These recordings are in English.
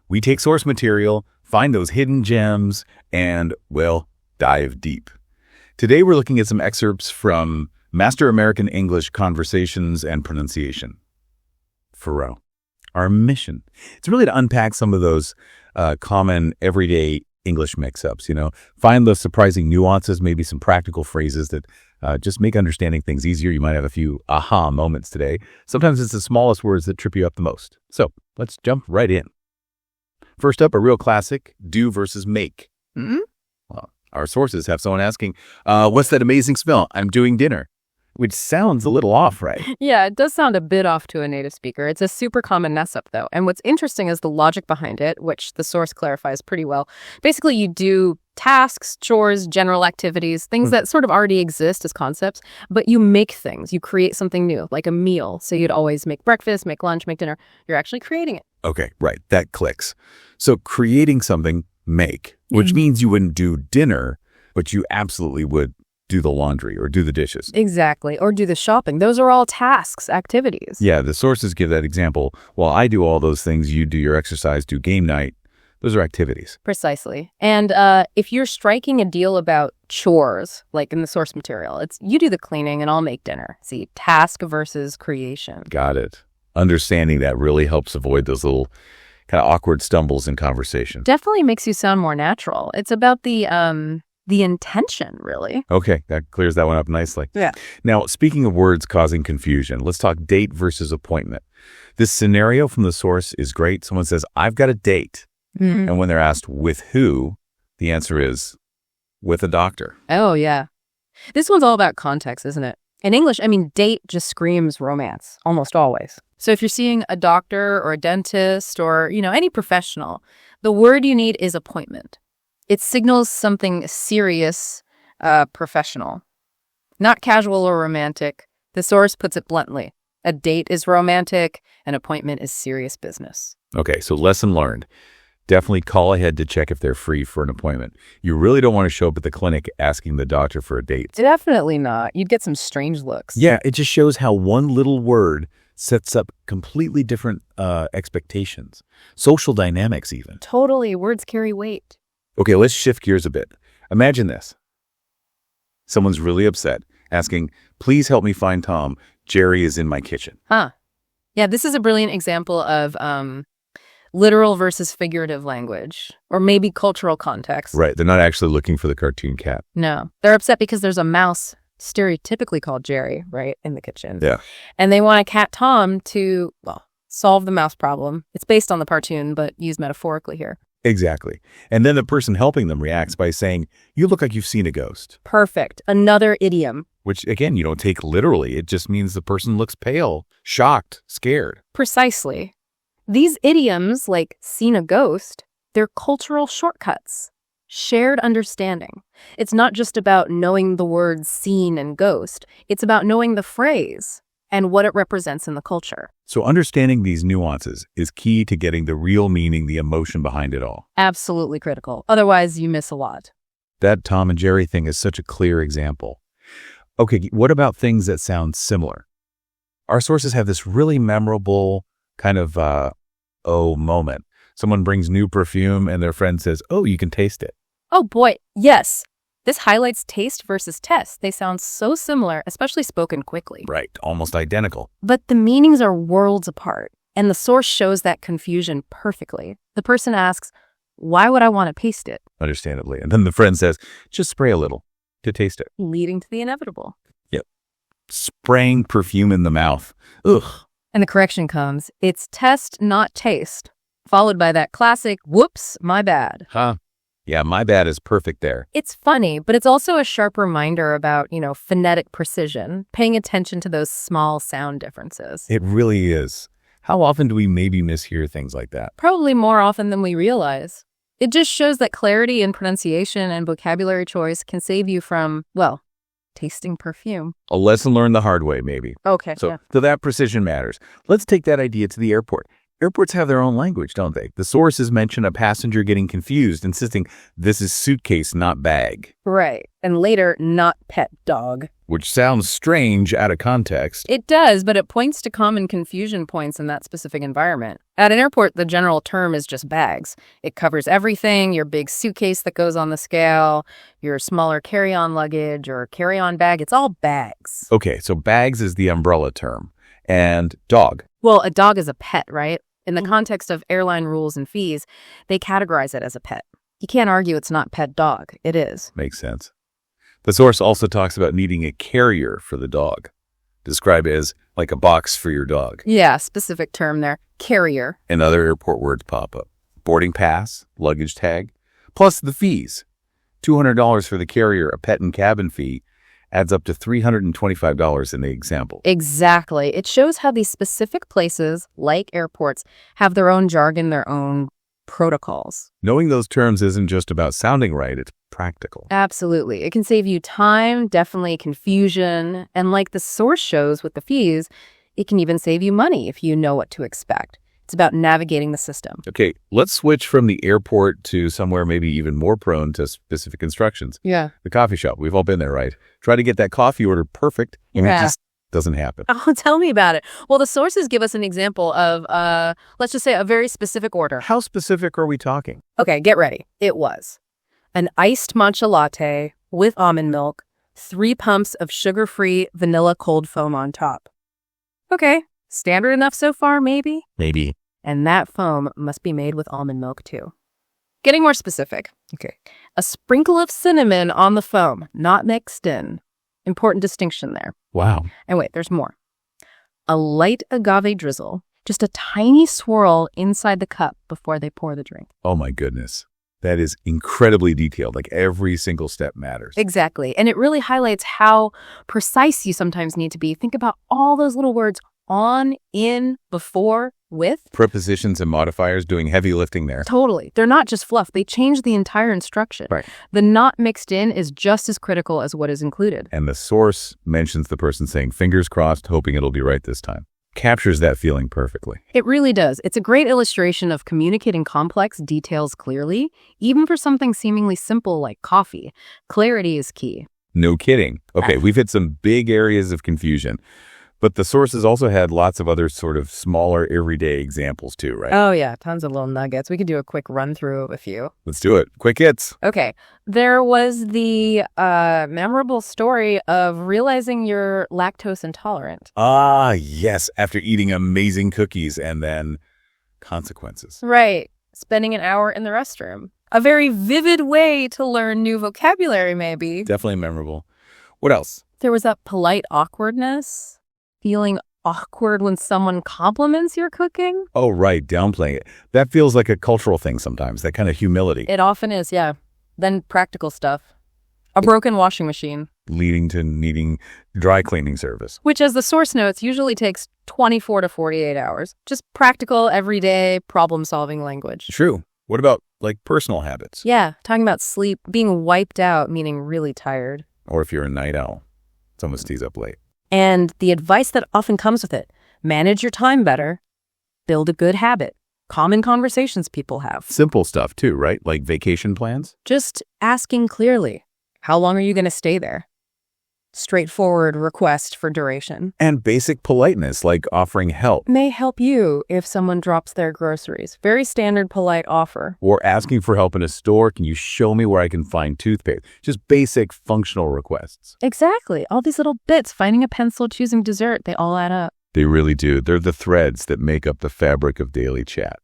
We take source material, find those hidden gems, and, well, dive deep. Today we're looking at some excerpts from Master American English Conversations and Pronunciation. Furrow. Our mission. It's really to unpack some of those common everyday English mix-ups, Find those surprising nuances, maybe some practical phrases that just make understanding things easier. You might have a few aha moments today. Sometimes it's the smallest words that trip you up the most. So let's jump right in. First up, a real classic, do versus make. Mm-hmm. Well, our sources have someone asking, what's that amazing smell? I'm doing dinner. Which sounds a little off, right? Yeah, it does sound a bit off to a native speaker. It's a super common mess-up, though. And what's interesting is the logic behind it, which the source clarifies pretty well. Basically, you do tasks, chores, general activities, things that sort of already exist as concepts, but you make things. You create something new, like a meal. So you'd always make breakfast, make lunch, make dinner. You're actually creating it. Okay, right. That clicks. So creating something, make, which means you wouldn't do dinner, but you absolutely would do the laundry or do the dishes. Exactly. Or do the shopping. Those are all tasks, activities. Yeah, the sources give that example. While I do all those things, you do your exercise, do game night. Those are activities. Precisely. And if you're striking a deal about chores, like in the source material, it's you do the cleaning and I'll make dinner. See, task versus creation. Got it. Understanding that really helps avoid those little kind of awkward stumbles in conversation. Definitely makes you sound more natural. It's about the intention, really. Okay, that clears that one up nicely. Yeah. Now, speaking of words causing confusion, let's talk date versus appointment. This scenario from the source is great. Someone says, I've got a date. And when they're asked with who, the answer is with a doctor. Oh, yeah. This one's all about context, isn't it? In English, date just screams romance, almost always. So if you're seeing a doctor or a dentist or, any professional, the word you need is appointment. It signals something serious, professional, not casual or romantic. The source puts it bluntly. A date is romantic, an appointment is serious business. Okay, so lesson learned. Definitely call ahead to check if they're free for an appointment. You really don't want to show up at the clinic asking the doctor for a date. Definitely not. You'd get some strange looks. Yeah, it just shows how one little word sets up completely different expectations, social dynamics even. Totally. Words carry weight. Okay, let's shift gears a bit. Imagine this. Someone's really upset, asking, please help me find Tom. Jerry is in my kitchen. Huh. Yeah, this is a brilliant example of literal versus figurative language, or maybe cultural context. Right, they're not actually looking for the cartoon cat. No, they're upset because there's a mouse, stereotypically called Jerry, right, in the kitchen. Yeah. And they want a cat Tom to, solve the mouse problem. It's based on the cartoon, but used metaphorically here. Exactly. And then the person helping them reacts by saying, you look like you've seen a ghost. Perfect. Another idiom. Which, again, you don't take literally. It just means the person looks pale, shocked, scared. Precisely. These idioms, like seen a ghost, they're cultural shortcuts. Shared understanding. It's not just about knowing the words seen and ghost. It's about knowing the phrase and what it represents in the culture. So understanding these nuances is key to getting the real meaning, the emotion behind it all. Absolutely critical. Otherwise, you miss a lot. That Tom and Jerry thing is such a clear example. Okay, what about things that sound similar? Our sources have this really memorable kind of, moment. Someone brings new perfume and their friend says, oh, you can taste it. Oh boy, yes. This highlights taste versus test. They sound so similar, especially spoken quickly. Right, almost identical. But the meanings are worlds apart, and the source shows that confusion perfectly. The person asks, why would I want to taste it? Understandably. And then the friend says, just spray a little to taste it. Leading to the inevitable. Yep. Spraying perfume in the mouth. Ugh. And the correction comes, it's test, not taste, followed by that classic, whoops, my bad. Huh. Yeah, my bad is perfect there. It's funny, but it's also a sharp reminder about, phonetic precision, paying attention to those small sound differences. It really is. How often do we maybe mishear things like that? Probably more often than we realize. It just shows that clarity in pronunciation and vocabulary choice can save you from, tasting perfume. A lesson learned the hard way, maybe. Okay. So that precision matters. Let's take that idea to the airport. Airports have their own language, don't they? The sources mention a passenger getting confused, insisting this is suitcase, not bag. Right. And later, not pet dog. Which sounds strange out of context. It does, but it points to common confusion points in that specific environment. At an airport, the general term is just bags. It covers everything, your big suitcase that goes on the scale, your smaller carry-on luggage or carry-on bag. It's all bags. Okay, so bags is the umbrella term. And dog. Well, a dog is a pet, right? In the context of airline rules and fees, they categorize it as a pet. You can't argue it's not pet dog. It is. Makes sense. The source also talks about needing a carrier for the dog. Described as like a box for your dog. Yeah, specific term there. Carrier. And other airport words pop up. Boarding pass, luggage tag, plus the fees. $200 for the carrier, a pet and cabin fee, adds up to $325 in the example. Exactly. It shows how these specific places, like airports, have their own jargon, their own protocols. Knowing those terms isn't just about sounding right, it's practical. Absolutely. It can save you time, definitely confusion, and like the source shows with the fees, it can even save you money if you know what to expect. It's about navigating the system. Okay, let's switch from the airport to somewhere maybe even more prone to specific instructions. Yeah. The coffee shop. We've all been there, right? Try to get that coffee order perfect, and it just doesn't happen. Oh, tell me about it. Well, the sources give us an example of, let's just say, a very specific order. How specific are we talking? Okay, get ready. It was an iced matcha latte with almond milk, 3 pumps of sugar-free vanilla cold foam on top. Okay, standard enough so far, maybe? Maybe. And that foam must be made with almond milk, too. Getting more specific. Okay. A sprinkle of cinnamon on the foam, not mixed in. Important distinction there. Wow. And wait, there's more. A light agave drizzle, just a tiny swirl inside the cup before they pour the drink. Oh my goodness. That is incredibly detailed. Like every single step matters. Exactly. And it really highlights how precise you sometimes need to be. Think about all those little words: on, in, before, with. Prepositions and modifiers doing heavy lifting there. Totally. They're not just fluff. They change the entire instruction. Right. The not mixed in is just as critical as what is included. And the source mentions the person saying fingers crossed, hoping it'll be right this time. Captures that feeling perfectly. It really does. It's a great illustration of communicating complex details clearly, even for something seemingly simple like coffee. Clarity is key. No kidding. Okay, we've hit some big areas of confusion. But the sources also had lots of other sort of smaller everyday examples too, right? Oh, yeah. Tons of little nuggets. We could do a quick run through of a few. Let's do it. Quick hits. Okay. There was the memorable story of realizing you're lactose intolerant. Ah, yes. After eating amazing cookies and then consequences. Right. Spending an hour in the restroom. A very vivid way to learn new vocabulary, maybe. Definitely memorable. What else? There was that polite awkwardness. Feeling awkward when someone compliments your cooking? Oh, right. Downplaying it. That feels like a cultural thing sometimes, that kind of humility. It often is, yeah. Then practical stuff. A broken washing machine. Leading to needing dry cleaning service. Which, as the source notes, usually takes 24 to 48 hours. Just practical, everyday, problem-solving language. True. What about, like, personal habits? Yeah, talking about sleep, being wiped out, meaning really tired. Or if you're a night owl, someone stays up late. And the advice that often comes with it: manage your time better, build a good habit, common conversations people have. Simple stuff too, right? Like vacation plans? Just asking clearly, how long are you going to stay there? Straightforward request for duration. And basic politeness, like offering help. May help you if someone drops their groceries. Very standard polite offer. Or asking for help in a store. Can you show me where I can find toothpaste? Just basic functional requests. Exactly. All these little bits, finding a pencil, choosing dessert, they all add up. They really do. They're the threads that make up the fabric of daily chat.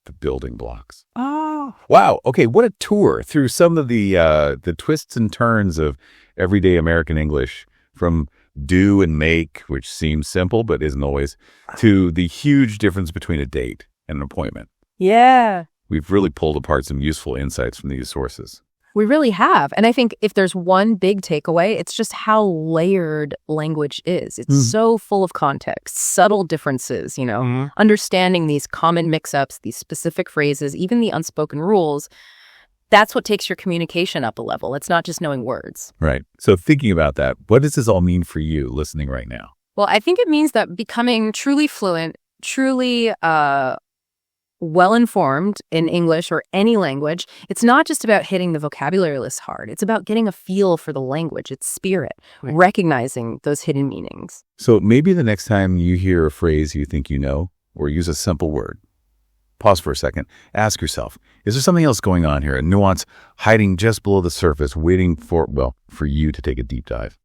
The building blocks. Oh. Wow. Okay, what a tour through some of the twists and turns of everyday American English, from do and make, which seems simple but isn't always, to the huge difference between a date and an appointment. Yeah. We've really pulled apart some useful insights from these sources. We really have. And I think if there's one big takeaway, it's just how layered language is. It's so full of context, subtle differences, understanding these common mix-ups, these specific phrases, even the unspoken rules. That's what takes your communication up a level. It's not just knowing words. Right. So thinking about that, what does this all mean for you listening right now? Well, I think it means that becoming truly fluent truly well-informed in English or any language, it's not just about hitting the vocabulary list hard. It's about getting a feel for the language, its spirit, Right. recognizing those hidden meanings. So maybe the next time you hear a phrase you think you know, or use a simple word, pause for a second. Ask yourself, is there something else going on here, a nuance hiding just below the surface, waiting for you to take a deep dive?